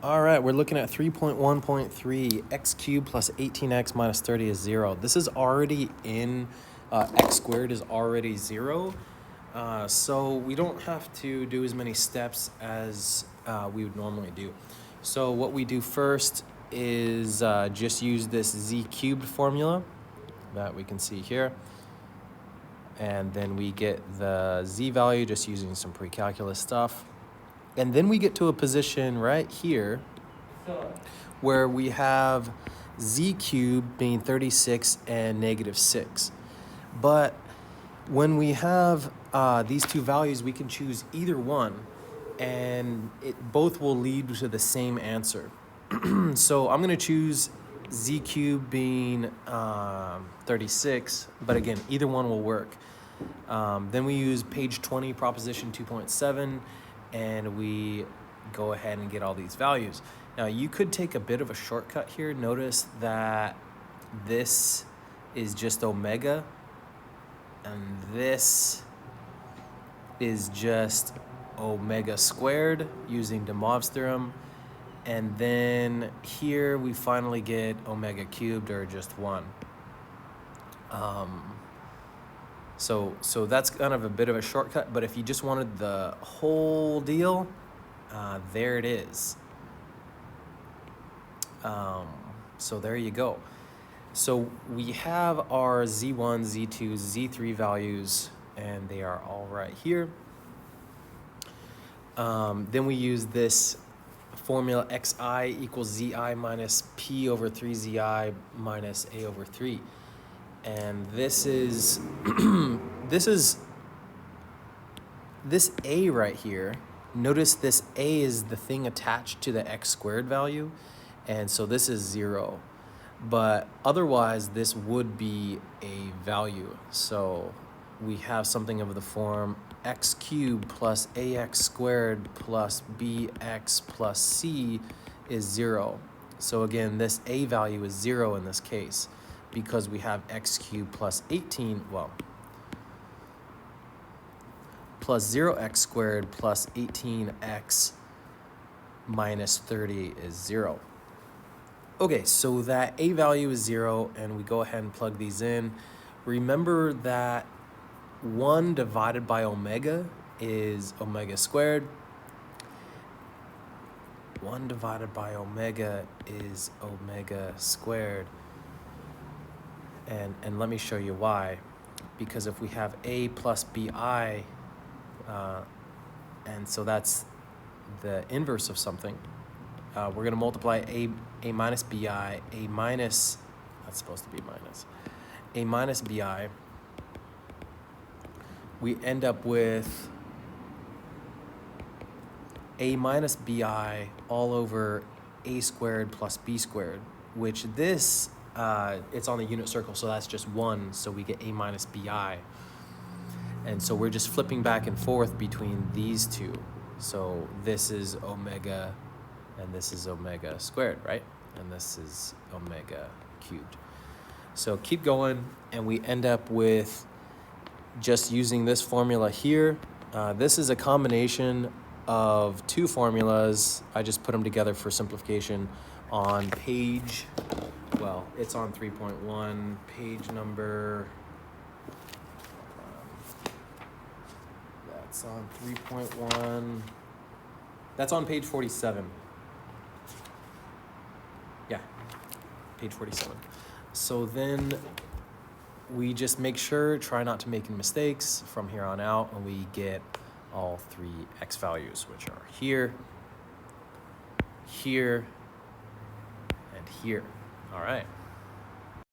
All right, we're looking at 3.1.3. X cubed plus 18x minus 30 is 0. This is already in x squared is already 0. So we don't have to do as many steps as we would normally do. So what we do first is just use this z cubed formula that we can see here. And then we get the z value just using some pre-calculus stuff. And then we get to a position right here where we have z cubed being 36 and negative 6. But when we have these two values, we can choose either one, and both will lead to the same answer. So I'm going to choose z cubed being 36, but again, either one will work. Then we use page 20, proposition 2.7, and we go ahead and get all these values. Now, you could take a bit of a shortcut here. Notice that this is just omega, and this is just omega squared using de Moivre's theorem. And then here we finally get omega cubed, or just 1. So that's kind of a bit of a shortcut, but if you just wanted the whole deal, there it is. So there you go. So we have our Z1, Z2, Z3 values, and they are all right here. Then we use this formula xi equals zi minus p over 3zi minus a over 3. And this is this a right here. Notice this a is the thing attached to the x squared value, and so this is 0. But otherwise, this would be a value. So we have something of the form x cubed plus ax squared plus bx plus c is 0. So again, this a value is 0 in this case, because we have x cubed plus 18, well, plus 0x squared plus 18x minus 30 is 0. Okay, so that a value is 0, and we go ahead and plug these in. Remember that 1 divided by omega is omega squared. 1 divided by omega is omega squared. And let me show you why. Because if we have a plus bi, and so that's the inverse of something, we're going to multiply a minus bi, a minus, that's supposed to be minus, a minus bi. We end up with a minus bi all over a squared plus b squared, which this, it's on the unit circle, so that's just 1, so we get a minus bi. And so we're just flipping back and forth between these two. So this is omega, and this is omega squared, right? And this is omega cubed. So keep going, and we end up with just using this formula here. This is a combination of two formulas. I just put them together for simplification on page, well, it's on 3.1, page number, that's on 3.1, that's on page 47. Yeah, page 47. So then we just make sure, try not to make any mistakes from here on out, and we get all 3 x values, which are here, here, and here. All right.